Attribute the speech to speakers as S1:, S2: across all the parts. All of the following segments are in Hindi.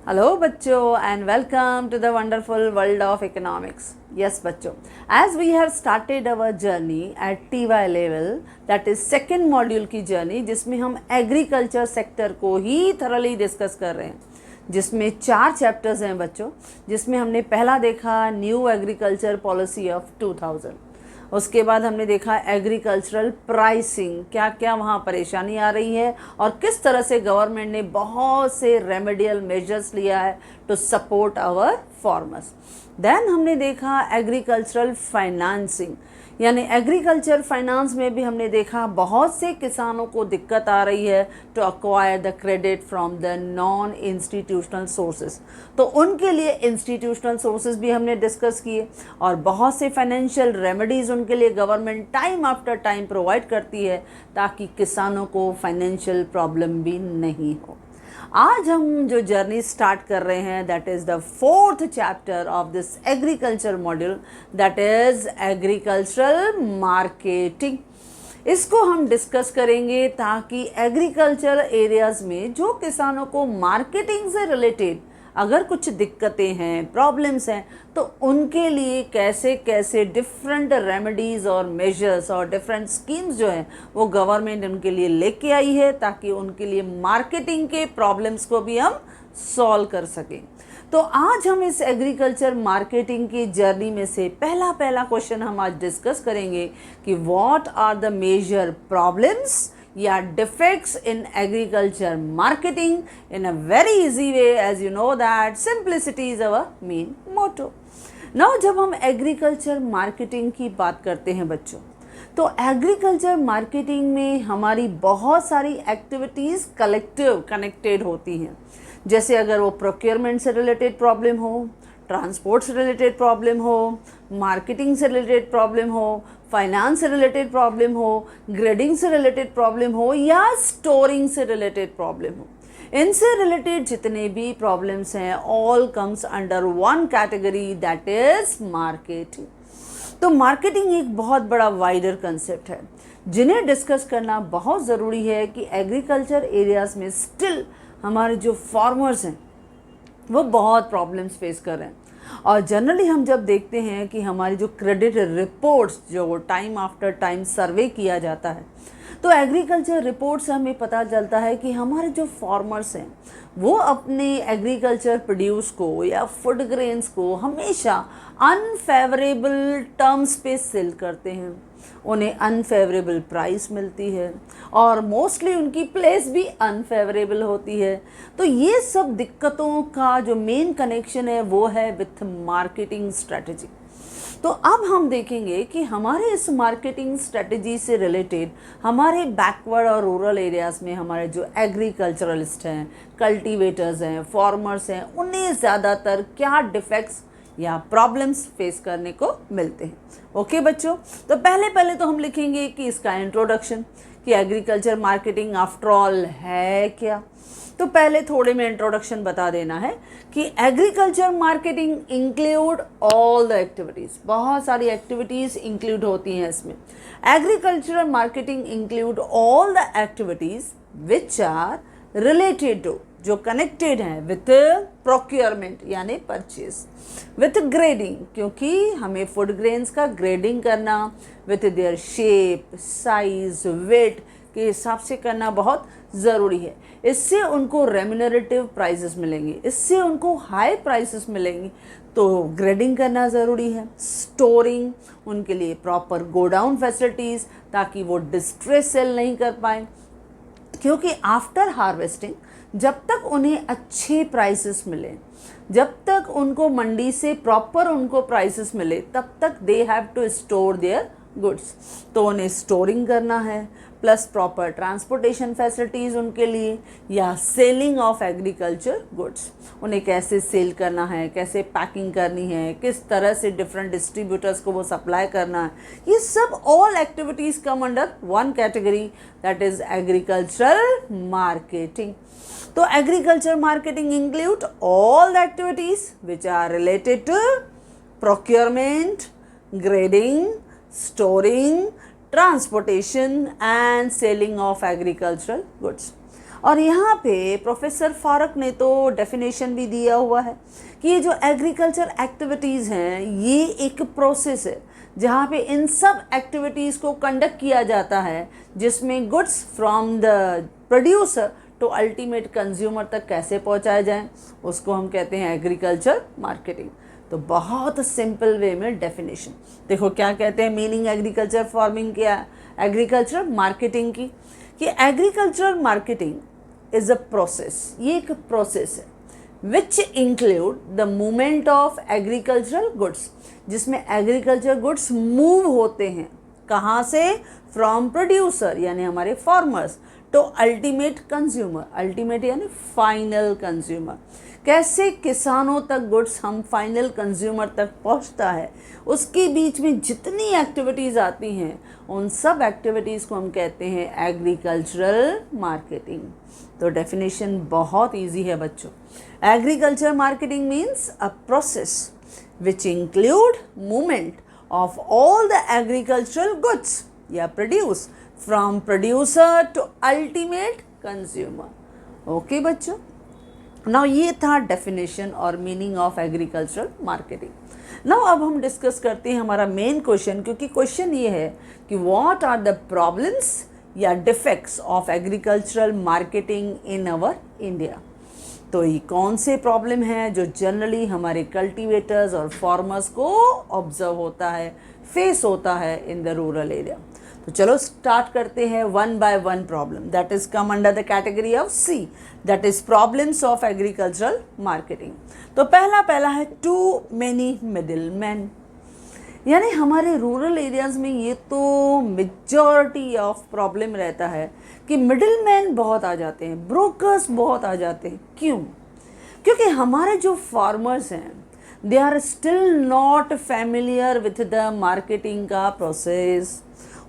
S1: Hello बच्चों and welcome to the wonderful world of economics. Yes बच्चों, as we have started our journey at TY level, that is second module की journey जिसमें हम agriculture sector को ही thoroughly discuss कर रहे हैं, जिसमें 4 chapters हैं बच्चों, जिसमें हमने पहला देखा न्यू एग्रीकल्चर पॉलिसी ऑफ 2000, उसके बाद हमने देखा एग्रीकल्चरल प्राइसिंग, क्या क्या वहाँ परेशानी आ रही है और किस तरह से गवर्नमेंट ने बहुत से रेमेडियल मेजर्स लिया है to support our farmers. Then हमने देखा एग्रीकल्चरल फाइनेंसिंग, यानी एग्रीकल्चर फाइनेंस में भी हमने देखा बहुत से किसानों को दिक्कत आ रही है to acquire the credit from the non institutional sources, तो उनके लिए इंस्टीट्यूशनल सोर्सेज भी हमने डिस्कस किए और बहुत से फाइनेंशियल रेमेडीज़ उनके लिए government time after time provide करती है ताकि किसानों को फाइनेंशियल प्रॉब्लम भी नहीं हो। आज हम जो जर्नी स्टार्ट कर रहे हैं that is the 4th chapter of this agriculture module, that is agricultural marketing. इसको हम डिस्कस करेंगे ताकि एग्रीकल्चर एरियाज़ में जो किसानों को मार्केटिंग से रिलेटेड अगर कुछ दिक्कतें हैं, प्रॉब्लम्स हैं, तो उनके लिए कैसे कैसे डिफरेंट रेमेडीज़ और मेजर्स और डिफरेंट स्कीम्स जो हैं वो गवर्नमेंट उनके लिए लेके आई है ताकि उनके लिए मार्केटिंग के प्रॉब्लम्स को भी हम सॉल्व कर सकें। तो आज हम इस एग्रीकल्चर मार्केटिंग की जर्नी में से पहला क्वेश्चन हम आज डिस्कस करेंगे कि what are the major problems या defects in agriculture marketing in a very easy way, as you know that simplicity is our main motto. Now जब हम एग्रीकल्चर मार्केटिंग की बात करते हैं बच्चों, तो एग्रीकल्चर मार्केटिंग में हमारी बहुत सारी एक्टिविटीज़ कनेक्टेड होती हैं। जैसे अगर वो प्रोक्योरमेंट से रिलेटेड प्रॉब्लम हो, ट्रांसपोर्ट से रिलेटेड प्रॉब्लम हो, मार्केटिंग से रिलेटेड प्रॉब्लम हो, फाइनेंस से रिलेटेड प्रॉब्लम हो, ग्रेडिंग से रिलेटेड प्रॉब्लम हो या स्टोरिंग से रिलेटेड प्रॉब्लम हो, इनसे रिलेटेड जितने भी प्रॉब्लम्स हैं all comes under one category that is marketing. तो मार्केटिंग एक बहुत बड़ा वाइडर कंसेप्ट है जिन्हें डिस्कस करना बहुत ज़रूरी है कि एग्रीकल्चर एरियाज़ में स्टिल हमारे जो फार्मर्स हैं वो बहुत प्रॉब्लम्स फेस कर रहे हैं। और जनरली हम जब देखते हैं कि हमारी जो क्रेडिट रिपोर्ट्स जो टाइम आफ्टर टाइम सर्वे किया जाता है, तो एग्रीकल्चर रिपोर्ट से हमें पता चलता है कि हमारे जो फार्मर्स हैं वो अपने एग्रीकल्चर प्रोड्यूस को या फूड ग्रेन्स को हमेशा अनफेवरेबल टर्म्स पे सेल करते हैं, उन्हें अनफेवरेबल प्राइस मिलती है और मोस्टली उनकी प्लेस भी अनफेवरेबल होती है। तो ये सब दिक्कतों का जो मेन कनेक्शन है वो है विथ मार्केटिंग स्ट्रेटजी। तो अब हम देखेंगे कि हमारे इस मार्केटिंग स्ट्रेटजी से रिलेटेड हमारे बैकवर्ड और रूरल एरियाज़ में हमारे जो एग्रीकल्चरलिस्ट हैं, कल्टीवेटर्स हैं, फार्मर्स हैं, उन्हें ज़्यादातर क्या डिफेक्ट्स या प्रॉब्लम्स फेस करने को मिलते हैं। ओके बच्चों, तो पहले तो हम लिखेंगे कि इसका इंट्रोडक्शन कि एग्रीकल्चर मार्केटिंग आफ्टर ऑल है क्या। तो पहले थोड़े में इंट्रोडक्शन बता देना है कि agriculture marketing include all the activities, बहुत सारी एक्टिविटीज़ इंक्लूड होती हैं इसमें। Agriculture marketing include all the activities which are related to, जो कनेक्टेड हैं विथ प्रोक्योरमेंट यानी परचेज, विथ ग्रेडिंग, क्योंकि हमें फूड ग्रेन्स का ग्रेडिंग करना with their shape, size, weight के हिसाब से करना बहुत ज़रूरी है। इससे उनको रेम्यूनरेटिव प्राइसेस मिलेंगे, इससे उनको हाई प्राइसेस मिलेंगी, तो ग्रेडिंग करना ज़रूरी है। स्टोरिंग, उनके लिए प्रॉपर गोडाउन फैसिलिटीज़ ताकि वो डिस्ट्रेस सेल नहीं कर पाएँ, क्योंकि आफ्टर हार्वेस्टिंग जब तक उन्हें अच्छे प्राइसेस मिले, जब तक उनको मंडी से प्रॉपर उनको प्राइसेस मिले, तब तक they have to store their goods. तो उन्हें स्टोरिंग करना है, प्लस प्रॉपर ट्रांसपोर्टेशन फैसिलिटीज़ उनके लिए, या सेलिंग ऑफ एग्रीकल्चर गुड्स, उन्हें कैसे सेल करना है, कैसे पैकिंग करनी है, किस तरह से डिफरेंट डिस्ट्रीब्यूटर्स को वो सप्लाई करना है, ये सब all activities come under one category that is agricultural marketing. तो agriculture marketing include all the activities which are related to procurement, grading, storing, transportation and selling of agricultural goods. और यहाँ पे प्रोफेसर फारूक ने तो डेफिनेशन भी दिया हुआ है कि ये जो एग्रीकल्चर एक्टिविटीज़ हैं ये एक प्रोसेस है जहाँ पे इन सब एक्टिविटीज़ को कंडक्ट किया जाता है जिसमें goods from the producer to ultimate consumer तक कैसे पहुँचाए जाएँ, उसको हम कहते हैं एग्रीकल्चर मार्केटिंग। तो बहुत सिंपल वे में डेफिनेशन देखो क्या कहते हैं, मीनिंग एग्रीकल्चर फार्मिंग क्या, एग्रीकल्चर मार्केटिंग की, कि agriculture marketing is a process, ये एक प्रोसेस है which include the movement of agricultural goods, जिसमें एग्रीकल्चर गुड्स मूव होते हैं कहाँ से, फ्रॉम प्रोड्यूसर यानी हमारे farmers to ultimate consumer, ultimate यानी फाइनल कंज्यूमर, कैसे किसानों तक गुड्स हम फाइनल कंज्यूमर तक पहुंचता है, उसके बीच में जितनी एक्टिविटीज़ आती हैं उन सब एक्टिविटीज़ को हम कहते हैं एग्रीकल्चरल मार्केटिंग। तो डेफिनेशन बहुत इजी है बच्चों, agriculture marketing means a process which include movement of all the agricultural goods या produce from producer to ultimate consumer. Okay बच्चों, नाउ ये था डेफिनेशन और meaning of agricultural marketing. Now अब हम डिस्कस करते हैं हमारा मेन क्वेश्चन, क्योंकि क्वेश्चन ये है कि व्हाट आर द प्रॉब्लम्स या defects of agricultural marketing in our India. तो ये कौन से प्रॉब्लम हैं जो जनरली हमारे कल्टीवेटर्स और फार्मर्स को ऑब्जर्व होता है, फेस होता है इन द रूरल एरिया। तो चलो स्टार्ट करते हैं one by one problem that is come under the category of C, that is problems of agricultural marketing. तो पहला है टू मेनी मिडिल मैन, यानी हमारे रूरल एरियाज में ये तो मेजॉरिटी ऑफ प्रॉब्लम रहता है कि मिडिल मैन बहुत आ जाते हैं, ब्रोकर्स बहुत आ जाते हैं। क्यों? क्योंकि हमारे जो फार्मर्स हैं they are still not familiar with the marketing का प्रोसेस,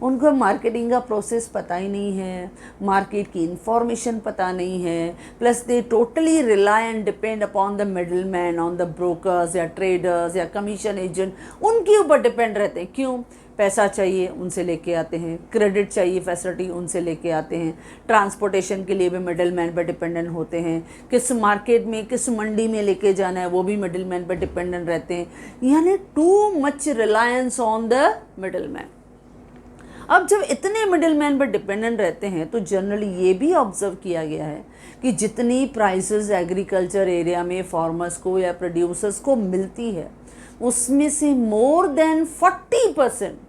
S1: उनको मार्केटिंग का प्रोसेस पता ही नहीं है, मार्केट की इंफॉर्मेशन पता नहीं है, plus they totally rely and depend upon the middle man, on the brokers या ट्रेडर्स या कमीशन एजेंट, उनके ऊपर डिपेंड रहते हैं। क्यों? पैसा चाहिए उनसे लेके आते हैं, क्रेडिट चाहिए फैसिलिटी उनसे लेके आते हैं, ट्रांसपोर्टेशन के लिए भी मिडल मैन पर डिपेंडेंट होते हैं, किस मार्केट में किस मंडी में लेके जाना है वो भी मिडल मैन पर डिपेंडेंट रहते हैं, यानी too much Reliance on the middle man. अब जब इतने मिडिल मैन पर डिपेंडेंट रहते हैं तो जनरली ये भी ऑब्जर्व किया गया है कि जितनी प्राइसेस एग्रीकल्चर एरिया में फार्मर्स को या प्रोड्यूसर्स को मिलती है उसमें से more than 40%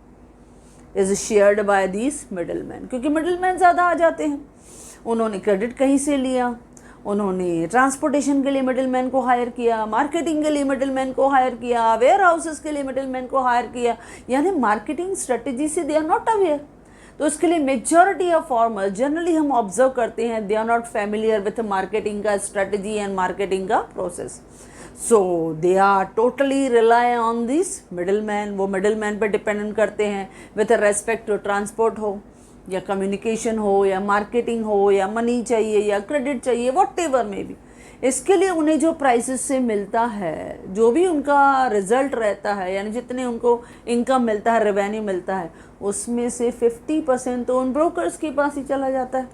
S1: is shared by these middle man, क्योंकि मिडिल मैन ज़्यादा आ जाते हैं, उन्होंने क्रेडिट कहीं से लिया, उन्होंने ट्रांसपोर्टेशन के लिए मिडिल मैन को हायर किया, मार्केटिंग के लिए मिडिल मैन को हायर किया, वेयर हाउसेस के लिए मिडिल मैन को हायर किया, यानी मार्केटिंग स्ट्रेटजी से दे आर नॉट अवेयर। तो इसके लिए मेजॉरिटी ऑफ फार्मर्स जनरली हम ऑब्जर्व करते हैं they are not familiar with marketing का स्ट्रेटजी एंड मार्केटिंग का process, so they are totally rely on this middle man, वो मिडिल मैन पर डिपेंडेंट करते हैं विथ रेस्पेक्ट टू ट्रांसपोर्ट हो या कम्युनिकेशन हो या मार्केटिंग हो या मनी चाहिए या क्रेडिट चाहिए, व्हाटएवर में भी। इसके लिए उन्हें जो प्राइसेस से मिलता है, जो भी उनका रिजल्ट रहता है, यानी जितने उनको इनकम मिलता है, रेवेन्यू मिलता है, उसमें से 50% तो उन ब्रोकर्स के पास ही चला जाता है।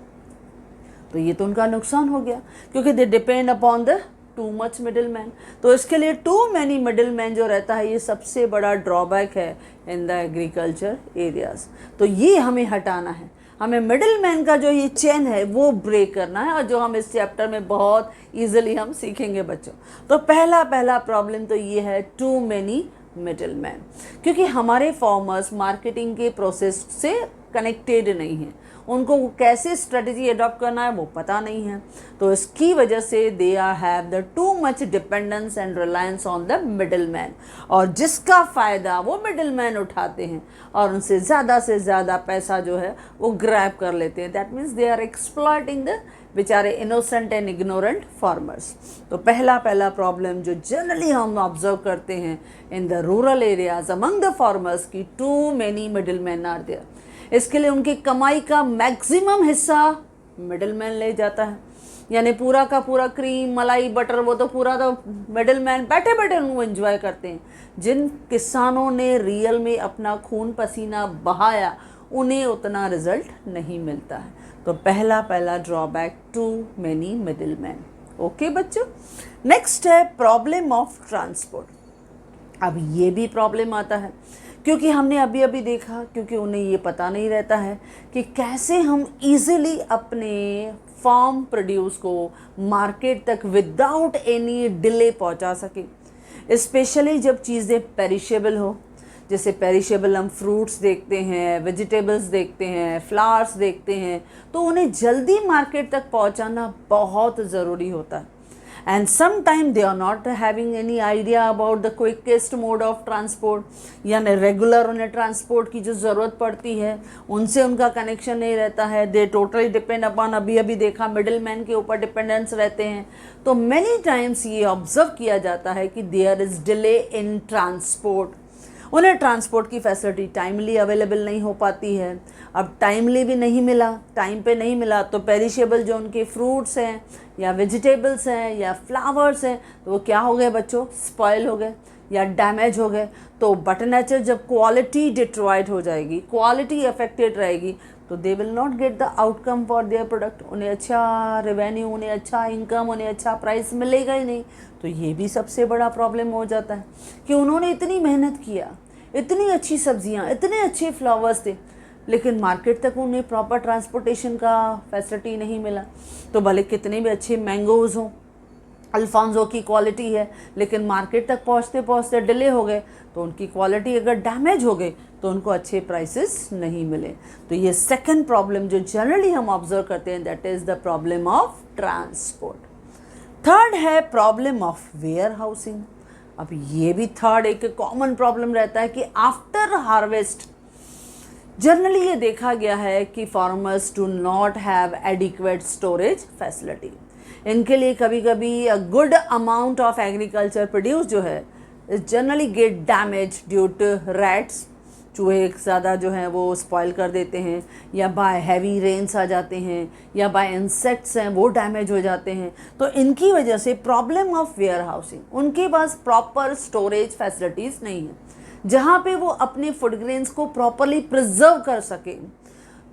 S1: तो ये तो उनका नुकसान हो गया, क्योंकि they depend upon the too much middle man. तो इसके लिए टू मैनी मिडिल मैन जो रहता है ये सबसे बड़ा ड्रॉबैक है इन द एग्रीकल्चर एरियाज। तो ये हमें हटाना है, हमें मिडिल मैन का जो ये चेन है वो ब्रेक करना है, और जो हम इस चैप्टर में बहुत ईजिली हम सीखेंगे बच्चों। तो पहला प्रॉब्लम तो ये है टू मैनी मिडिल मैन, क्योंकि हमारे फार्मर्स मार्केटिंग के प्रोसेस से कनेक्टेड नहीं हैं, उनको कैसे स्ट्रेटजी अडॉप्ट करना है वो पता नहीं है। तो इसकी वजह से they are have the too much dependence and reliance on the middle man, और जिसका फ़ायदा वो मिडिल मैन उठाते हैं और उनसे ज़्यादा से ज़्यादा पैसा जो है वो ग्रैब कर लेते हैं। That means they are exploiting the बेचारे इनोसेंट एंड इग्नोरेंट फार्मर्स। तो पहला प्रॉब्लम जो जनरली हम ऑब्जर्व करते हैं in the rural areas among the farmers की too many middle man are there. इसके लिए उनकी कमाई का मैक्सिमम हिस्सा मिडिल मैन ले जाता है, यानी पूरा का पूरा क्रीम मलाई बटर वो तो पूरा तो मिडिल मैन बैठे बैठे उनको एंजॉय करते हैं। जिन किसानों ने रियल में अपना खून पसीना बहाया उन्हें उतना रिजल्ट नहीं मिलता है। तो पहला drawback, too many middle man. Okay बच्चों, नेक्स्ट है प्रॉब्लम ऑफ ट्रांसपोर्ट। अब ये भी प्रॉब्लम आता है क्योंकि हमने अभी अभी देखा, क्योंकि उन्हें ये पता नहीं रहता है कि कैसे हम इजीली अपने फार्म प्रोड्यूस को मार्केट तक विदाउट एनी डिले पहुंचा सके, स्पेशली जब चीज़ें पेरिशेबल हो। जैसे पेरिशेबल हम फ्रूट्स देखते हैं, वेजिटेबल्स देखते हैं, फ्लावर्स देखते हैं, तो उन्हें जल्दी मार्केट तक पहुंचाना बहुत ज़रूरी होता है। And sometime they are not having any idea about the quickest mode of transport, यानी रेगुलर उन्हें ट्रांसपोर्ट की जो ज़रूरत पड़ती है उनसे उनका कनेक्शन नहीं रहता है। दे टोटली डिपेंड अपॉन, अभी अभी देखा, मिडिल मैन के ऊपर डिपेंडेंस रहते हैं। तो मैनी टाइम्स ये ऑब्जर्व किया जाता है कि there is delay in transport, उन्हें ट्रांसपोर्ट की फैसिलिटी टाइमली अवेलेबल नहीं हो पाती है। अब टाइमली भी नहीं मिला, टाइम पे नहीं मिला, तो पेरिशेबल जो उनके फ्रूट्स हैं या वेजिटेबल्स हैं या फ्लावर्स हैं, तो वो क्या हो गए बच्चों, स्पॉइल हो गए या डैमेज हो गए। तो बट नेचर जब क्वालिटी डिट्रॉयड हो जाएगी, क्वालिटी अफेक्टेड रहेगी, तो they will not get the outcome for their product. उन्हें अच्छा रेवेन्यू, उन्हें अच्छा इनकम, उन्हें अच्छा प्राइस मिलेगा ही नहीं। तो ये भी सबसे बड़ा प्रॉब्लम हो जाता है कि उन्होंने इतनी मेहनत किया, इतनी अच्छी सब्जियां, इतने अच्छे फ्लावर्स थे, लेकिन मार्केट तक उन्हें प्रॉपर ट्रांसपोर्टेशन का फैसिलिटी नहीं मिला। तो भले कितने भी अच्छे मैंगोज़ हों, अल्फांसो की क्वालिटी है, लेकिन मार्केट तक पहुंचते पहुंचते डिले हो गए, तो उनकी क्वालिटी अगर डैमेज हो गई तो उनको अच्छे प्राइसेस नहीं मिले। तो ये सेकंड प्रॉब्लम जो जनरली हम ऑब्जर्व करते हैं, that is the problem of transport. Third है प्रॉब्लम ऑफ वेयर हाउसिंग। अब ये भी थर्ड एक कॉमन प्रॉब्लम रहता है कि आफ्टर हार्वेस्ट जनरली ये देखा गया है कि farmers do not have adequate storage facility. इनके लिए कभी कभी a good amount of agriculture produce जो है generally get damage due to rats, चूहे ज़्यादा जो हैं वो स्पॉइल कर देते हैं, या बाय हैवी रेन्स आ जाते हैं, या बाय इंसेक्ट्स हैं वो डैमेज हो जाते हैं। तो इनकी वजह से प्रॉब्लम ऑफ वेयर हाउसिंग, उनके पास प्रॉपर स्टोरेज फैसिलिटीज़ नहीं है जहाँ पे वो अपने फूड ग्रेन्स को प्रॉपरली प्रिजर्व कर सके।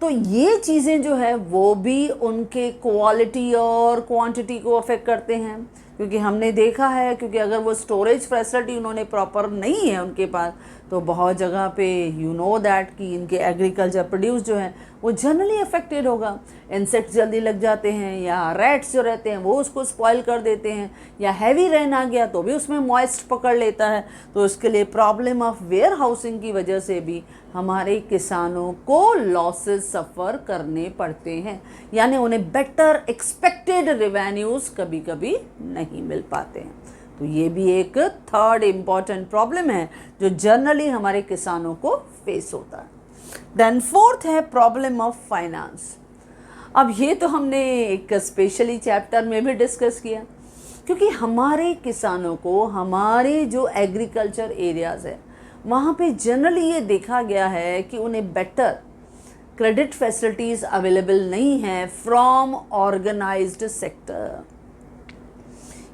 S1: तो ये चीज़ें जो है वो भी उनके क्वालिटी और क्वांटिटी को अफेक्ट करते हैं, क्योंकि हमने देखा है, क्योंकि अगर वो स्टोरेज फैसिलिटी उन्होंने प्रॉपर नहीं है उनके पास, तो बहुत जगह पे यू नो दैट कि इनके एग्रीकल्चर प्रोड्यूस जो है वो जनरली अफेक्टेड होगा। इंसेक्ट्स जल्दी लग जाते हैं, या रैट्स जो रहते हैं वो उसको स्पॉइल कर देते हैं, या हैवी रेन आ गया तो भी उसमें मॉइस्ट पकड़ लेता है। तो इसके लिए प्रॉब्लम ऑफ वेयर हाउसिंग की वजह से भी हमारे किसानों को लॉसेस सफ़र करने पड़ते हैं, यानी उन्हें बेटर एक्सपेक्टेड रेवेन्यूज़ कभी कभी नहीं मिल पाते हैं। तो ये भी एक थर्ड इम्पॉर्टेंट प्रॉब्लम है जो जनरली हमारे किसानों को फेस होता है। देन फोर्थ है प्रॉब्लम ऑफ फाइनेंस। अब ये तो हमने एक स्पेशली चैप्टर में भी डिस्कस किया, क्योंकि हमारे किसानों को हमारे जो एग्रीकल्चर एरियाज़ है वहाँ पे जनरली ये देखा गया है कि उन्हें बेटर क्रेडिट फैसिलिटीज़ अवेलेबल नहीं है फ्रॉम ऑर्गेनाइज्ड सेक्टर।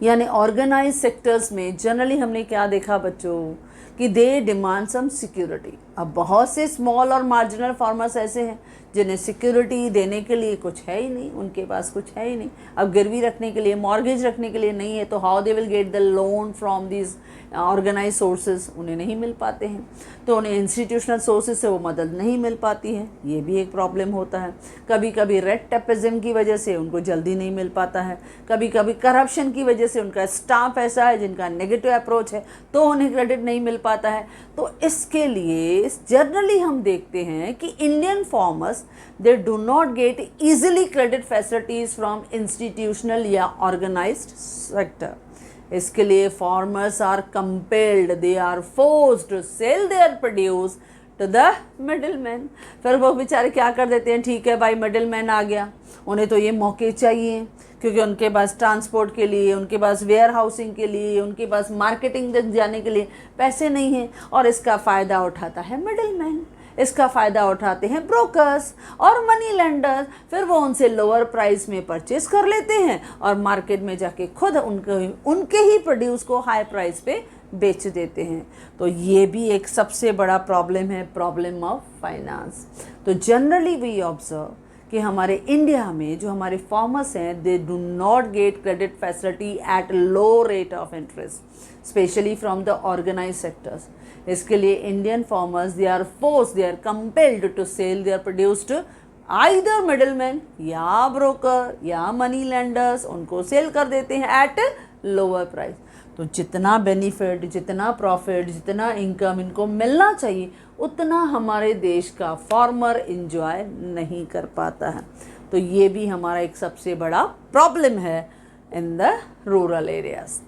S1: यानी ऑर्गेनाइज सेक्टर्स में जनरली हमने क्या देखा बच्चों कि दे डिमांड सम सिक्योरिटी। अब बहुत से स्मॉल और मार्जिनल फार्मर्स ऐसे हैं जिन्हें सिक्योरिटी देने के लिए कुछ है ही नहीं, उनके पास कुछ है ही नहीं। अब गिरवी रखने के लिए, मॉर्गेज रखने के लिए नहीं है, तो how they will get the loan from this organise sources, उन्हें नहीं मिल पाते हैं। तो उन्हें इंस्टीट्यूशनल सोर्सेज से वो मदद नहीं मिल पाती है, ये भी एक प्रॉब्लम होता है। कभी कभी रेड टेपिज्म की वजह से उनको जल्दी नहीं मिल पाता है, कभी कभी करप्शन की वजह से उनका स्टाफ ऐसा है जिनका नेगेटिव अप्रोच है तो उन्हें क्रेडिट नहीं मिल पाता है। तो इसके लिए जनरली हम देखते हैं कि Indian farmers they do not get easily credit facilities from institutional या ऑर्गेनाइज्ड सेक्टर। इसके लिए farmers are compelled, they are forced to sell their produce to the middle man. फिर वो बेचारे क्या कर देते हैं, ठीक है भाई मिडिल मैन आ गया, उन्हें तो ये मौके चाहिए, क्योंकि उनके पास ट्रांसपोर्ट के लिए, उनके पास वेयर हाउसिंग के लिए, उनके पास मार्केटिंग तक जाने के लिए पैसे नहीं हैं, और इसका फ़ायदा उठाता है मिडिल मैन, इसका फ़ायदा उठाते हैं ब्रोकर्स और मनी लेंडर्स। फिर वो उनसे लोअर प्राइस में परचेस कर लेते हैं और मार्केट में जाके खुद उनके ही प्रोड्यूस को हाई प्राइस पे बेच देते हैं। तो ये भी एक सबसे बड़ा प्रॉब्लम है, प्रॉब्लम ऑफ फाइनेंस। तो जनरली वी ऑब्जर्व कि हमारे इंडिया में जो हमारे फार्मर्स हैं they do not get credit facility at low rate of interest specially from the organise sectors. इसके लिए Indian farmers they are compelled to sell their produced either middleman या ब्रोकर या मनी लेंडर्स, उनको सेल कर देते हैं एट लोअर प्राइस। तो जितना बेनिफिट, जितना प्रॉफिट, जितना इनकम इनको मिलना चाहिए उतना हमारे देश का फार्मर इंजॉय नहीं कर पाता है। तो ये भी हमारा एक सबसे बड़ा प्रॉब्लम है इन द रूरल एरियाज।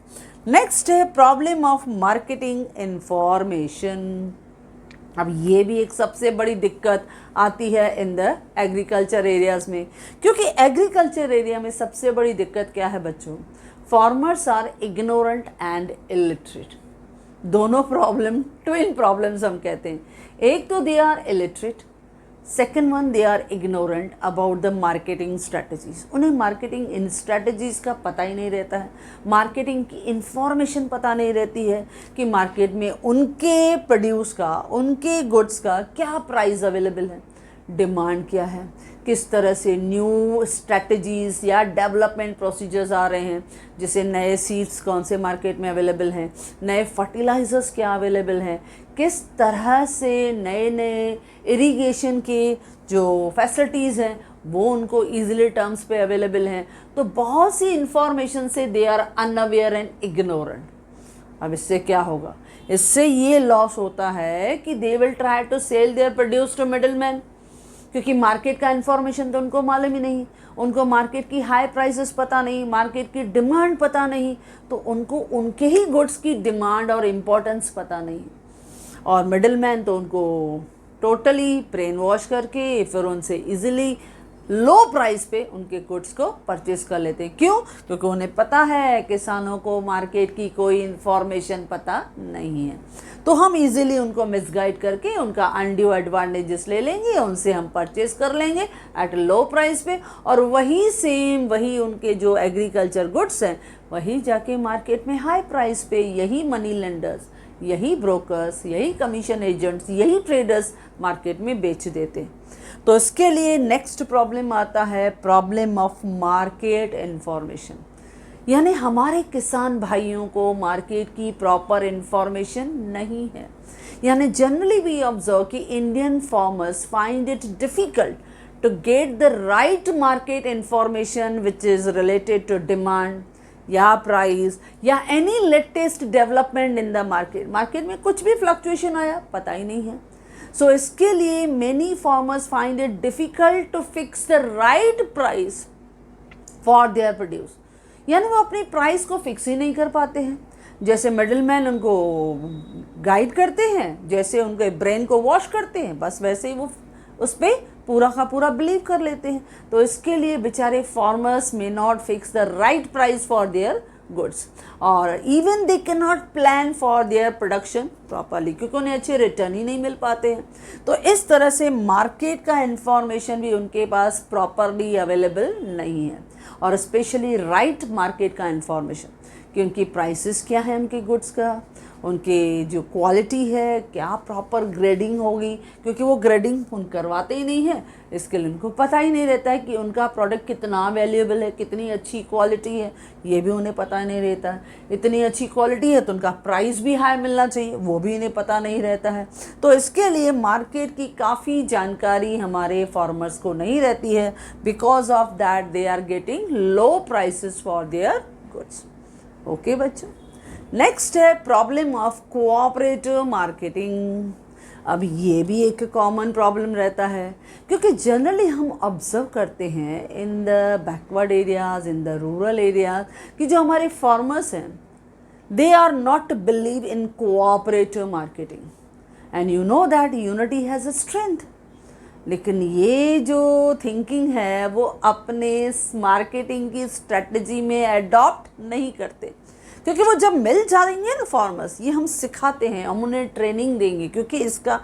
S1: नेक्स्ट है प्रॉब्लम ऑफ मार्केटिंग इंफॉर्मेशन। अब ये भी एक सबसे बड़ी दिक्कत आती है इन द एग्रीकल्चर एरियाज में, क्योंकि एग्रीकल्चर एरिया में सबसे बड़ी दिक्कत क्या है बच्चों? Farmers are ignorant and illiterate. दोनों प्रॉब्लम ट्विन प्रॉब्लम्स हम कहते हैं। एक तो they are illiterate, second one they are ignorant about the marketing strategies. उन्हें मार्केटिंग इन स्ट्रैटेजीज का पता ही नहीं रहता है, मार्केटिंग की इंफॉर्मेशन पता नहीं रहती है कि मार्केट में उनके प्रोड्यूस का, उनके गुड्स का क्या प्राइस अवेलेबल है, डिमांड क्या है, किस तरह से न्यू स्ट्रैटेजीज या डेवलपमेंट प्रोसीजर्स आ रहे हैं, जैसे नए सीड्स कौन से मार्केट में अवेलेबल हैं, नए फर्टिलाइजर्स क्या अवेलेबल हैं, किस तरह से नए नए इरिगेशन के जो फैसिलिटीज़ हैं वो उनको ईजिली टर्म्स पे अवेलेबल हैं। तो बहुत सी इंफॉर्मेशन से they are unaware and ignorant. अब इससे क्या होगा? इससे ये लॉस होता है कि they will try to sell their produce to middleman, क्योंकि मार्केट का इन्फॉर्मेशन तो उनको मालूम ही नहीं, उनको मार्केट की हाई प्राइसेस पता नहीं, मार्केट की डिमांड पता नहीं, तो उनको उनके ही गुड्स की डिमांड और इम्पोर्टेंस पता नहीं। और मिडलमैन तो उनको टोटली ब्रेन वॉश करके फिर उनसे इजीली लो प्राइस पे उनके गुड्स को परचेस कर लेते हैं। क्यों? क्योंकि उन्हें पता है किसानों को मार्केट की कोई इन्फॉर्मेशन पता नहीं है। तो हम इजीली उनको मिसगाइड करके उनका अनड्यू एडवांटेजेस ले लेंगे, उनसे हम परचेस कर लेंगे एट लो प्राइस पे, और वही उनके जो एग्रीकल्चर गुड्स हैं वही जाके मार्केट में हाई प्राइस पे यही मनी लेंडर्स, यही ब्रोकर्स, यही कमीशन एजेंट्स, यही ट्रेडर्स मार्केट में बेच देते हैं। तो इसके लिए नेक्स्ट प्रॉब्लम आता है प्रॉब्लम ऑफ मार्केट इन्फॉर्मेशन, यानी हमारे किसान भाइयों को मार्केट की प्रॉपर इन्फॉर्मेशन नहीं है। यानी जनरली वी ऑब्जर्व कि Indian farmers find it difficult to get the right market information which is related to demand या प्राइस या any latest development in the market में कुछ भी फ्लक्चुएशन आया पता ही नहीं है। सो इसके लिए many farmers find it difficult to fix the right price for their produce, यानी वो अपनी प्राइस को फिक्स ही नहीं कर पाते हैं। जैसे मिडलमैन उनको गाइड करते हैं, जैसे उनके ब्रेन को वॉश करते हैं, बस वैसे ही वो उस पर पूरा का पूरा बिलीव कर लेते हैं। तो इसके लिए बेचारे farmers may not fix the right price for their goods, और even they can not plan for their production properly, क्योंकि उन्हें अच्छे रिटर्न ही नहीं मिल पाते हैं। तो इस तरह से मार्केट का इंफॉर्मेशन भी उनके पास प्रॉपरली अवेलेबल नहीं है, और स्पेशली राइट मार्केट का इंफॉर्मेशन कि उनकी प्राइसेस क्या है, उनके गुड्स का, उनके जो क्वालिटी है क्या प्रॉपर ग्रेडिंग होगी, क्योंकि वो ग्रेडिंग उन करवाते ही नहीं है। इसके लिए उनको पता ही नहीं रहता है कि उनका प्रोडक्ट कितना वैल्यूएबल है, कितनी अच्छी क्वालिटी है, ये भी उन्हें पता नहीं रहता है। इतनी अच्छी क्वालिटी है तो उनका प्राइस भी हाई मिलना चाहिए, वो भी इन्हें पता नहीं रहता है। तो इसके लिए मार्केट की काफ़ी जानकारी हमारे फार्मर्स को नहीं रहती है, because of that they are getting low prices for their goods. Okay बच्चों, नेक्स्ट है प्रॉब्लम ऑफ कोऑपरेटिव मार्केटिंग। अब ये भी एक कॉमन प्रॉब्लम रहता है, क्योंकि जनरली हम ऑब्जर्व करते हैं in the backward areas, in the rural areas, कि जो हमारे फार्मर्स हैं they are not believe in cooperative marketing, and you know that unity has a strength. लेकिन ये जो थिंकिंग है वो अपने मार्केटिंग की स्ट्रेटजी में एडॉप्ट नहीं करते, क्योंकि वो जब मिल जाएंगे ना फार्मर्स, ये हम सिखाते हैं, हम उन्हें ट्रेनिंग देंगे, क्योंकि इसका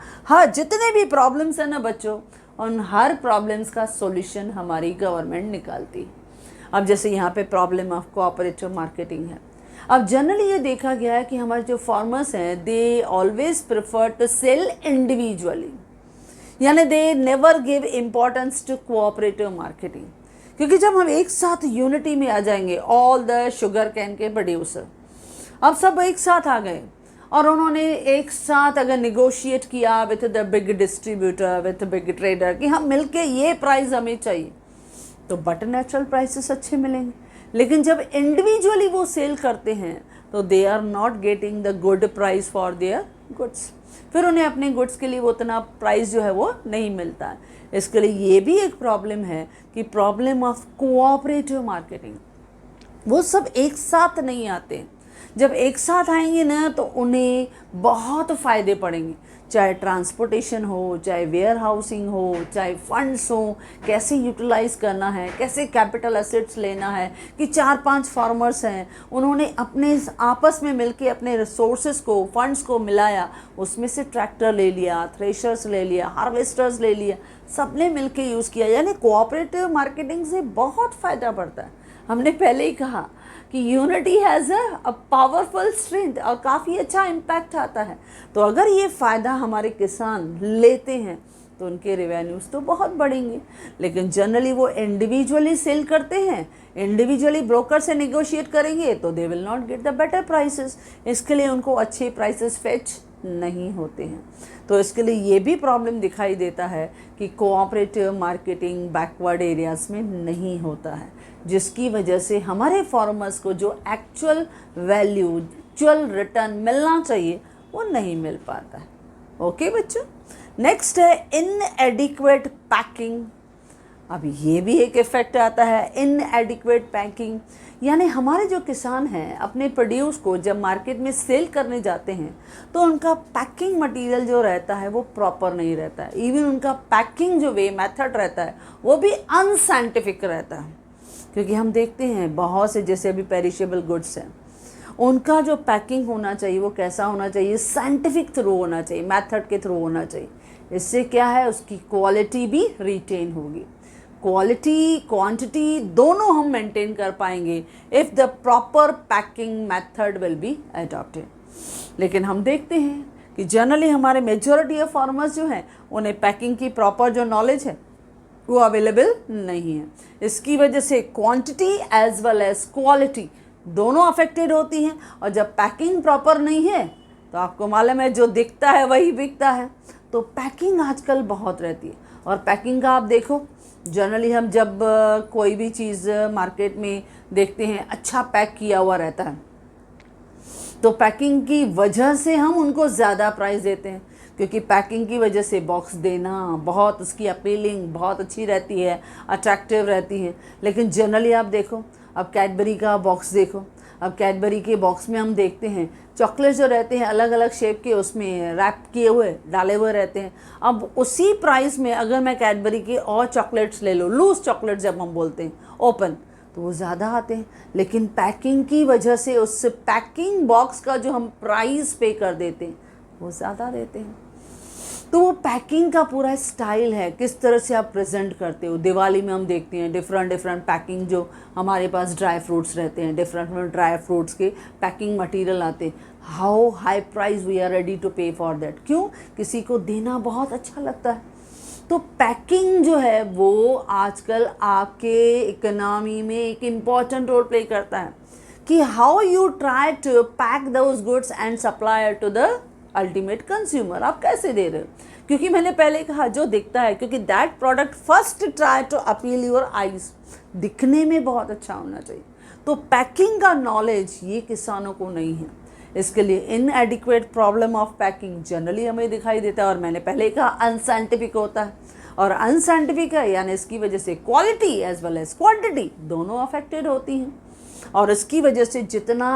S1: जितने भी प्रॉब्लम्स हैं ना बच्चों, उन हर प्रॉब्लम्स का सॉल्यूशन हमारी गवर्नमेंट निकालती है। अब जैसे यहाँ पे प्रॉब्लम ऑफ कोऑपरेटिव मार्केटिंग है। अब जनरली ये देखा गया है कि हमारे जो फार्मर्स हैं they always prefer to sell individually, यानी they never give importance to cooperative marketing, क्योंकि जब हम एक साथ यूनिटी में आ जाएंगे, ऑल द शुगर कैन के प्रोड्यूसर अब सब एक साथ आ गए और उन्होंने एक साथ अगर निगोशिएट किया with the big distributor, with big trader कि हम मिलके ये प्राइस हमें चाहिए, तो बट नेचुरल प्राइसेस अच्छे मिलेंगे। लेकिन जब इंडिविजुअली वो सेल करते हैं तो they are not getting the good price for their goods, फिर उन्हें अपने गुड्स के लिए वो उतना प्राइस जो है वो नहीं मिलता है। इसके लिए ये भी एक प्रॉब्लम है कि प्रॉब्लम ऑफ कोऑपरेटिव मार्केटिंग, वो सब एक साथ नहीं आते। जब एक साथ आएंगे ना तो उन्हें बहुत फ़ायदे पड़ेंगे, चाहे ट्रांसपोर्टेशन हो, चाहे वेयर हाउसिंग हो, चाहे फंड्स हो, कैसे यूटिलाइज करना है, कैसे कैपिटल एसेट्स लेना है। कि 4-5 फार्मर्स हैं, उन्होंने अपने आपस में मिलके अपने रिसोर्सेज को, फंड्स को मिलाया, उसमें से ट्रैक्टर ले लिया, थ्रेशर्स ले लिया, हार्वेस्टर्स ले लिया, सबने मिलके यूज़ किया। यानी कोऑपरेटिव मार्केटिंग से बहुत फ़ायदा पड़ता है। हमने पहले ही कहा कि unity has a powerful strength और काफ़ी अच्छा इम्पैक्ट आता है। तो अगर ये फ़ायदा हमारे किसान लेते हैं तो उनके रेवेन्यूज़ तो बहुत बढ़ेंगे। लेकिन जनरली वो इंडिविजुअली सेल करते हैं, इंडिविजुअली ब्रोकर से नेगोशिएट करेंगे तो they will not get the better prices. इसके लिए उनको अच्छे प्राइसेस फेच नहीं होते हैं। तो इसके लिए ये भी प्रॉब्लम दिखाई देता है कि कोऑपरेटिव मार्केटिंग बैकवर्ड एरियाज़ में नहीं होता है, जिसकी वजह से हमारे फार्मर्स को जो एक्चुअल वैल्यू, एक्चुअल रिटर्न मिलना चाहिए वो नहीं मिल पाता है। ओके बच्चों, नेक्स्ट है इनएडिक्वेट पैकिंग। अब ये भी एक इफ़ेक्ट आता है, इनएडिक्वेट पैकिंग। यानी हमारे जो किसान हैं अपने प्रोड्यूस को जब मार्केट में सेल करने जाते हैं तो उनका पैकिंग मटेरियल जो रहता है वो प्रॉपर नहीं रहता है। इवन उनका पैकिंग जो वे मेथड रहता है वो भी अनसाइंटिफिक रहता है। क्योंकि हम देखते हैं बहुत से, जैसे अभी पेरिशेबल गुड्स हैं, उनका जो पैकिंग होना चाहिए वो कैसा होना चाहिए, साइंटिफिक थ्रू होना चाहिए, मेथड के थ्रू होना चाहिए। इससे क्या है, उसकी क्वालिटी भी रिटेन होगी। क्वालिटी, क्वांटिटी दोनों हम मेंटेन कर पाएंगे if the proper packing method will be adopted. लेकिन हम देखते हैं कि जनरली हमारे मेजॉरिटी ऑफ फार्मर्स जो हैं उन्हें पैकिंग की प्रॉपर जो नॉलेज है वो अवेलेबल नहीं है। इसकी वजह से quantity as well as quality दोनों अफेक्टेड होती हैं। और जब पैकिंग प्रॉपर नहीं है तो आपको मालूम है जो दिखता है वही बिकता है। तो पैकिंग आजकल बहुत रहती है। और पैकिंग का आप देखो, जनरली हम जब कोई भी चीज़ मार्केट में देखते हैं अच्छा पैक किया हुआ रहता है तो पैकिंग की वजह से हम उनको ज़्यादा प्राइस देते हैं, क्योंकि पैकिंग की वजह से बॉक्स देना बहुत उसकी अपीलिंग बहुत अच्छी रहती है, अट्रैक्टिव रहती है। लेकिन जनरली आप देखो, अब कैडबरी का बॉक्स देखो, अब कैडबरी के बॉक्स में हम देखते हैं चॉकलेट जो रहते हैं अलग अलग शेप के उसमें रैप किए हुए डाले हुए रहते हैं। अब उसी प्राइस में अगर मैं कैडबरी के और चॉकलेट्स ले लूँ, लूज़ चॉकलेट जब हम बोलते हैं ओपन, तो वो ज़्यादा आते हैं। लेकिन पैकिंग की वजह से उस पैकिंग बॉक्स का जो हम प्राइस पे कर देते हैं वो ज़्यादा देते हैं। तो वो पैकिंग का पूरा स्टाइल है, किस तरह से आप प्रेजेंट करते हो। दिवाली में हम देखते हैं डिफरेंट पैकिंग, जो हमारे पास ड्राई फ्रूट्स रहते हैं, डिफरेंट ड्राई फ्रूट्स के पैकिंग मटेरियल आते हैं। How high price we are ready to pay for that. क्यों? किसी को देना बहुत अच्छा लगता है। तो पैकिंग जो है वो आजकल आपके इकोनॉमी में एक इम्पॉर्टेंट रोल प्ले करता है कि how you try to pack those goods and supply to the ultimate consumer. आप कैसे दे रहे हो? क्योंकि मैंने पहले कहा जो दिखता है, क्योंकि that product first try to appeal your eyes, दिखने में बहुत अच्छा होना चाहिए। तो पैकिंग का नॉलेज ये किसानों को नहीं है। इसके लिए इनएडिक्वेट प्रॉब्लम ऑफ पैकिंग जनरली हमें दिखाई देता है। और मैंने पहले कहा अनसाइंटिफिक होता है, और अनसाइंटिफिक है यानी इसकी वजह से quality as well as quantity दोनों अफेक्टेड होती हैं। और इसकी वजह से जितना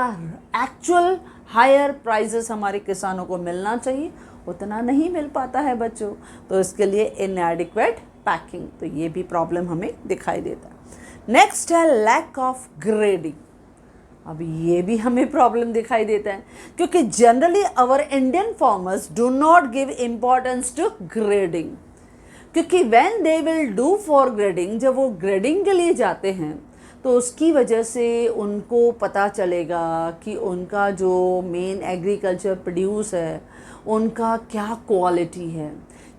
S1: एक्चुअल हायर प्राइजेस हमारे किसानों को मिलना चाहिए उतना नहीं मिल पाता है बच्चों। तो इसके लिए इनएडिक्वेट पैकिंग, तो ये भी प्रॉब्लम हमें दिखाई देता है। नेक्स्ट है लैक ऑफ ग्रेडिंग। अब ये भी हमें प्रॉब्लम दिखाई देता है, क्योंकि generally our Indian farmers do not give importance to grading. क्योंकि when they will do for grading, जब वो ग्रेडिंग के लिए जाते हैं तो उसकी वजह से उनको पता चलेगा कि उनका जो मेन एग्रीकल्चर प्रोड्यूस है उनका क्या क्वालिटी है।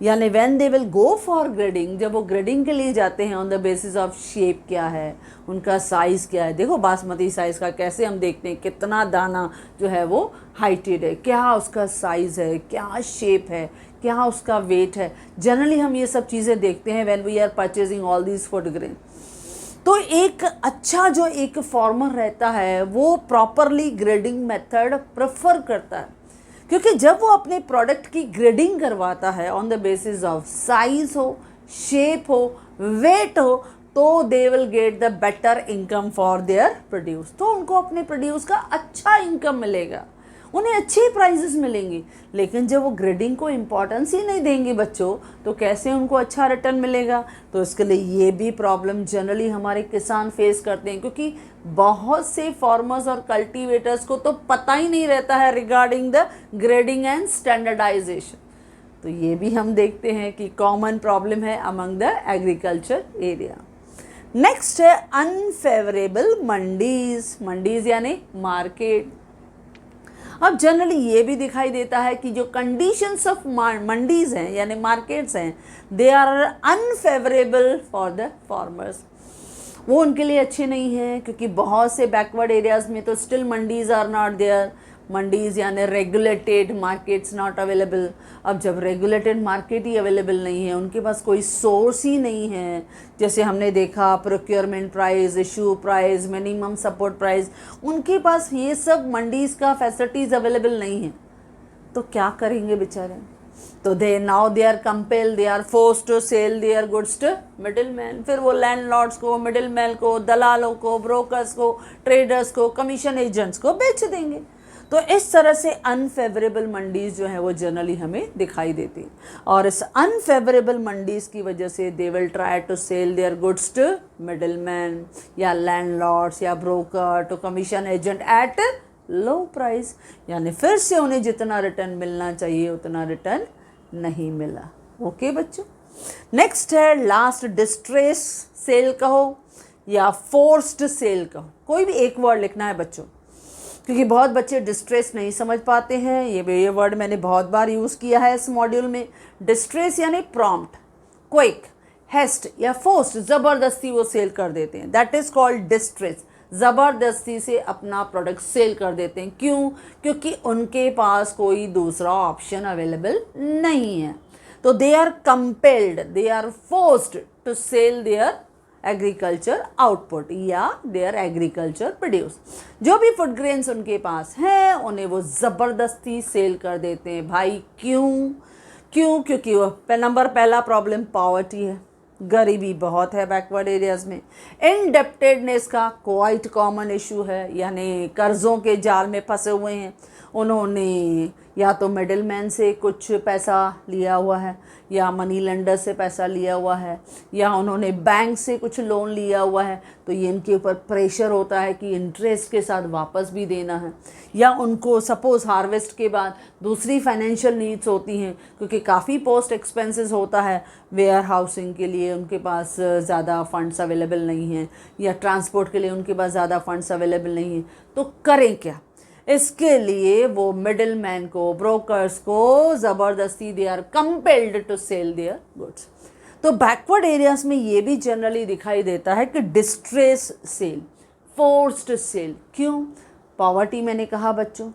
S1: यानी when they will go for grading, जब वो ग्रेडिंग के लिए जाते हैं on the basis of shape क्या है, उनका साइज़ क्या है। देखो बासमती साइज़ का कैसे हम देखते हैं, कितना दाना जो है वो हाइटेड है, क्या उसका साइज़ है, क्या शेप है, क्या उसका वेट है। जनरली हम ये सब चीज़ें देखते हैं when we are purchasing all these food grain. तो एक अच्छा जो एक फार्मर रहता है वो प्रॉपरली ग्रेडिंग मेथड प्रेफर करता है, क्योंकि जब वो अपने प्रोडक्ट की ग्रेडिंग करवाता है on the basis of size हो, शेप हो, वेट हो, तो दे will get the better income for their produce. तो उनको अपने प्रोड्यूस का अच्छा इनकम मिलेगा, उन्हें अच्छी प्राइजेस मिलेंगी। लेकिन जब वो ग्रेडिंग को इम्पोर्टेंस ही नहीं देंगे बच्चों, तो कैसे उनको अच्छा रिटर्न मिलेगा। तो इसके लिए ये भी प्रॉब्लम जनरली हमारे किसान फेस करते हैं, क्योंकि बहुत से फार्मर्स और कल्टीवेटर्स को तो पता ही नहीं रहता है regarding the grading and standardisation. तो ये भी हम देखते हैं कि कॉमन प्रॉब्लम है among the agriculture area. Next है अनफेवरेबल मंडीज। मंडीज यानी मार्केट। अब जनरली ये भी दिखाई देता है कि जो कंडीशंस ऑफ मंडीज हैं यानी मार्केट्स हैं, they are unfavourable for the farmers. वो उनके लिए अच्छे नहीं हैं, क्योंकि बहुत से बैकवर्ड एरियाज़ में तो still mandis are not there. Mandis यानी रेगुलेटेड मार्केट्स नॉट अवेलेबल। अब जब रेगुलेटेड मार्केट ही अवेलेबल नहीं है, उनके पास कोई सोर्स ही नहीं है, जैसे हमने देखा procurement price, issue price, minimum support price, उनके पास ये सब मंडीज़ का फैसिलिटीज़ अवेलेबल नहीं है, तो क्या करेंगे बेचारे। तो they are compel, they are force to sell their goods to middle man. फिर वो लैंडलॉर्ड्स को, मिडिल मैन को, दलालों को, ब्रोकर्स को, ट्रेडर्स को, कमीशन एजेंट्स को बेच देंगे। तो इस तरह से अनफेवरेबल मंडीज़ जो है वो जनरली हमें दिखाई देती हैं, और इस अनफेवरेबल मंडीज़ की वजह से they will try to sell their goods to middle man या लैंडलॉर्ड्स या broker to commission agent at low price. यानी फिर से उन्हें जितना रिटर्न मिलना चाहिए उतना रिटर्न नहीं मिला। ओके बच्चों, नेक्स्ट है लास्ट, डिस्ट्रेस सेल कहो या फोर्स्ड सेल कहो, कोई भी एक वर्ड लिखना है बच्चों, क्योंकि बहुत बच्चे डिस्ट्रेस नहीं समझ पाते हैं। ये वर्ड मैंने बहुत बार यूज़ किया है इस मॉड्यूल में। डिस्ट्रेस यानी प्रॉम्प्ट, क्विक, हेस्ट या फोर्स्ड, ज़बरदस्ती वो सेल कर देते हैं, दैट इज़ कॉल्ड डिस्ट्रेस। ज़बरदस्ती से अपना प्रोडक्ट सेल कर देते हैं। क्यों? क्योंकि उनके पास कोई दूसरा ऑप्शन अवेलेबल नहीं है। तो they are compelled, they are forced to sell their agriculture output या देयर एग्रीकल्चर प्रोड्यूस। जो भी फूड ग्रेन्स उनके पास हैं उन्हें वो ज़बरदस्ती सेल कर देते हैं। भाई क्यों? क्योंकि वो नंबर पहला प्रॉब्लम पॉवर्टी है, गरीबी बहुत है बैकवर्ड एरियाज़ में। इनडेप्टेडनेस का क्वाइट कॉमन इशू है, यानी कर्ज़ों के जाल में फंसे हुए हैं। उन्होंने या तो मिडिल मैन से कुछ पैसा लिया हुआ है, या मनी लेंडर से पैसा लिया हुआ है, या उन्होंने बैंक से कुछ लोन लिया हुआ है, तो ये इनके ऊपर प्रेशर होता है कि इंटरेस्ट के साथ वापस भी देना है। या उनको सपोज़ हार्वेस्ट के बाद दूसरी फाइनेंशियल नीड्स होती हैं, क्योंकि काफ़ी पोस्ट एक्सपेंसेस होता है, वेयर हाउसिंग के लिए उनके पास ज़्यादा फंड्स अवेलेबल नहीं हैं, या ट्रांसपोर्ट के लिए उनके पास ज़्यादा फंड्स अवेलेबल नहीं हैं। तो करें क्या? इसके लिए वो मिडिल मैन को, ब्रोकर्स को ज़बरदस्ती they are compelled to sell their goods. तो बैकवर्ड एरियाज़ में ये भी जनरली दिखाई देता है कि डिस्ट्रेस सेल, फोर्स्ड सेल। क्यों? पॉवर्टी मैंने कहा बच्चों,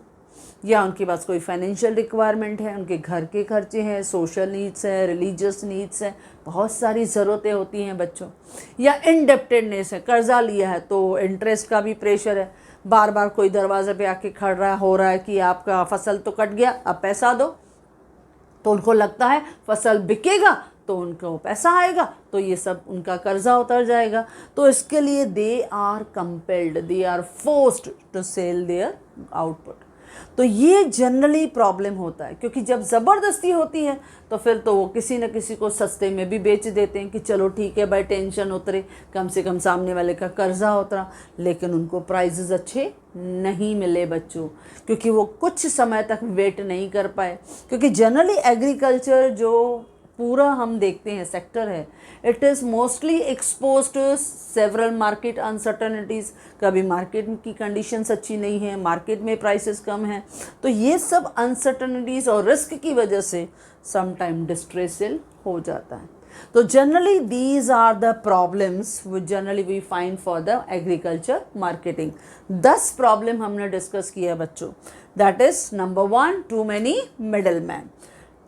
S1: या उनके पास कोई फाइनेंशियल रिक्वायरमेंट है, उनके घर के खर्चे हैं, सोशल नीड्स हैं, रिलीजियस नीड्स हैं, बहुत सारी ज़रूरतें होती हैं बच्चों। या इनडेप्टेडनेस है, कर्जा लिया है तो इंटरेस्ट का भी प्रेशर है, बार बार कोई दरवाजे पे आके खड़ हो रहा है कि आपका फसल तो कट गया, अब पैसा दो। तो उनको लगता है फसल बिकेगा तो उनको पैसा आएगा, तो ये सब उनका कर्जा उतर जाएगा। तो इसके लिए they are compelled, they are forced to sell their output. तो ये जनरली प्रॉब्लम होता है, क्योंकि जब ज़बरदस्ती होती है तो फिर तो वो किसी न किसी को सस्ते में भी बेच देते हैं कि चलो ठीक है भाई, टेंशन उतरे, कम से कम सामने वाले का कर्जा उतरा। लेकिन उनको प्राइजेस अच्छे नहीं मिले बच्चों, क्योंकि वो कुछ समय तक वेट नहीं कर पाए। क्योंकि जनरली एग्रीकल्चर जो पूरा हम देखते हैं सेक्टर है, it is mostly expose to several market uncertainties. कभी मार्केट की कंडीशंस अच्छी नहीं है, मार्केट में प्राइसेस कम हैं, तो ये सब अनसर्टनिटीज़ और रिस्क की वजह से समटाइम डिस्ट्रेस सेल हो जाता है। तो generally these are the problems which generally we find for the agriculture marketing. 10 problem हमने डिस्कस किया बच्चों। That is number 1, too many middle man.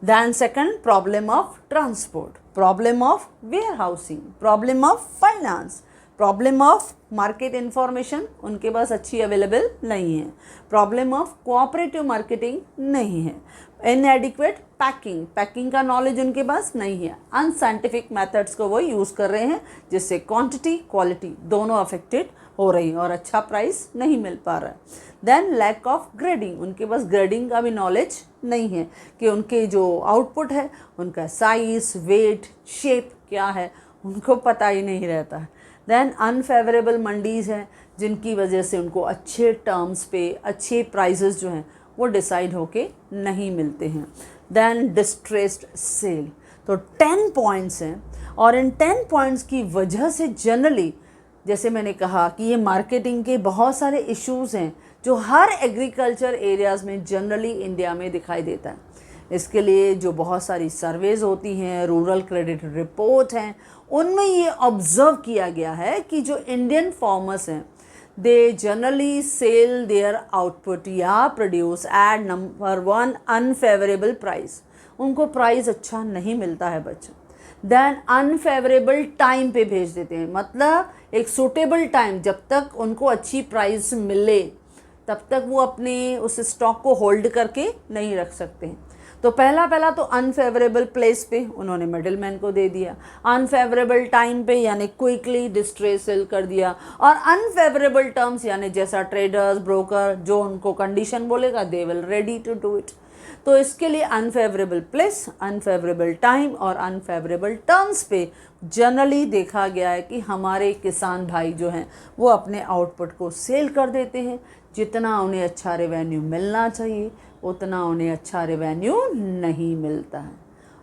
S1: Then second, problem of transport, problem of warehousing, problem of finance, problem of market information उनके पास अच्छी अवेलेबल नहीं है, problem of cooperative marketing नहीं है, inadequate पैकिंग, पैकिंग का नॉलेज उनके पास नहीं है, अनसाइंटिफिक मेथड्स को वो यूज़ कर रहे हैं जिससे क्वांटिटी क्वालिटी दोनों अफेक्टेड हो रही है और अच्छा प्राइस नहीं मिल पा रहा है। देन लैक ऑफ ग्रेडिंग, उनके पास ग्रेडिंग का भी नॉलेज नहीं है कि उनके जो आउटपुट है उनका साइज, वेट, शेप क्या है, उनको पता ही नहीं रहता है। देन अनफेवरेबल मंडीज़ हैं जिनकी वजह से उनको अच्छे टर्म्स पे अच्छे प्राइजेस जो हैं वो डिसाइड होके नहीं मिलते हैं। Then distressed sale. तो 10 पॉइंट्स हैं और इन 10 पॉइंट्स की वजह से जनरली, जैसे मैंने कहा कि ये मार्केटिंग के बहुत सारे इश्यूज़ हैं जो हर एग्रीकल्चर एरियाज़ में जनरली इंडिया में दिखाई देता है। इसके लिए जो बहुत सारी सर्वेज होती हैं, रूरल क्रेडिट रिपोर्ट हैं, उनमें ये ऑब्ज़र्व किया गया है कि जो इंडियन फार्मर्स हैं they generally sell their output या produce at number 1 unfavourable price. उनको प्राइस अच्छा नहीं मिलता है बच्चों। देन अनफेवरेबल टाइम पे भेज देते हैं, मतलब एक सूटेबल टाइम, जब तक उनको अच्छी प्राइस मिले तब तक वो अपने उस स्टॉक को होल्ड करके नहीं रख सकते हैं। तो पहला तो अनफेवरेबल प्लेस पे उन्होंने मिडलमैन को दे दिया, अनफेवरेबल टाइम पे यानी क्विकली डिस्ट्रेस सेल कर दिया, और अनफेवरेबल टर्म्स यानी जैसा ट्रेडर्स, ब्रोकर जो उनको कंडीशन बोलेगा they will ready to do it. तो इसके लिए अनफेवरेबल प्लेस, अनफेवरेबल टाइम और अनफेवरेबल टर्म्स पे जनरली देखा गया है कि हमारे किसान भाई जो हैं वो अपने आउटपुट को सेल कर देते हैं। जितना उन्हें अच्छा रेवेन्यू मिलना चाहिए उतना उन्हें अच्छा रेवेन्यू नहीं मिलता है।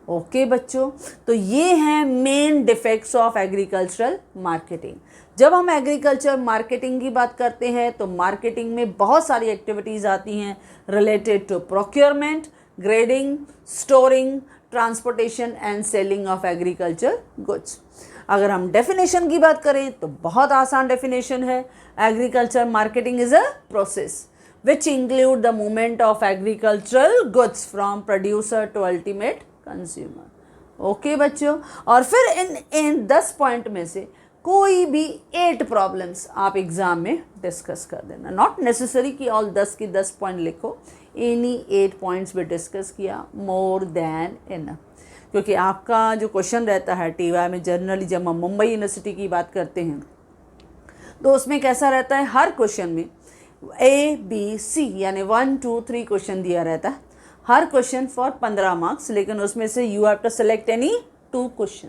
S1: ओके बच्चों, तो ये हैं main defects of agricultural marketing. जब हम एग्रीकल्चर मार्केटिंग की बात करते हैं तो मार्केटिंग में बहुत सारी एक्टिविटीज़ आती हैं related to procurement, grading, storing, transportation and selling of agriculture goods. अगर हम डेफिनेशन की बात करें तो बहुत आसान डेफिनेशन है, agriculture marketing is a process which include the movement of agricultural goods from producer to ultimate consumer। Okay बच्चों, और फिर इन 10 पॉइंट में से कोई भी 8 प्रॉब्लम्स आप एग्ज़ाम में डिस्कस कर देना। नॉट नेसेसरी कि ऑल 10 की 10 पॉइंट लिखो, एनी 8 पॉइंट्स भी डिस्कस किया मोर देन इनफ। क्योंकि आपका जो क्वेश्चन रहता है टीवाई में जनरली, जब हम मुंबई यूनिवर्सिटी की बात करते हैं तो उसमें कैसा रहता है, हर क्वेश्चन में ABC यानी 1 2 3 क्वेश्चन दिया रहता है, हर क्वेश्चन फॉर 15 मार्क्स, लेकिन उसमें से you have to select any 2 question,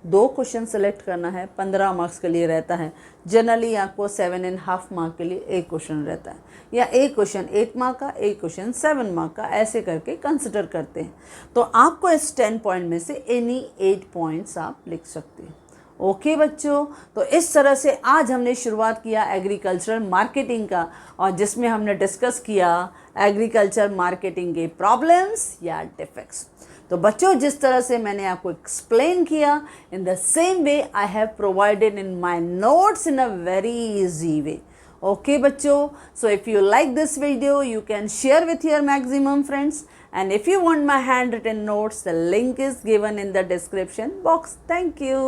S1: 2 question select करना है, 15 मार्क्स के लिए रहता है। जनरली आपको 7.5 मार्क के लिए एक क्वेश्चन रहता है, या एक क्वेश्चन 8 मार्क का, एक क्वेश्चन 7 मार्क का, ऐसे करके कंसिडर करते हैं। तो आपको इस 10 पॉइंट में से एनी 8 पॉइंट्स आप लिख सकते हैं। ओके बच्चों, तो इस तरह से आज हमने शुरुआत किया एग्रीकल्चरल मार्केटिंग का, और जिसमें हमने डिस्कस किया एग्रीकल्चर मार्केटिंग के प्रॉब्लम्स या डिफेक्ट्स। तो बच्चों, जिस तरह से मैंने आपको एक्सप्लेन किया, in the same way I have provided in my notes in a very easy way. Okay बच्चों, so if you like this video you can share with your maximum friends, and if you want my handwritten notes the link is given in the description box. Thank you.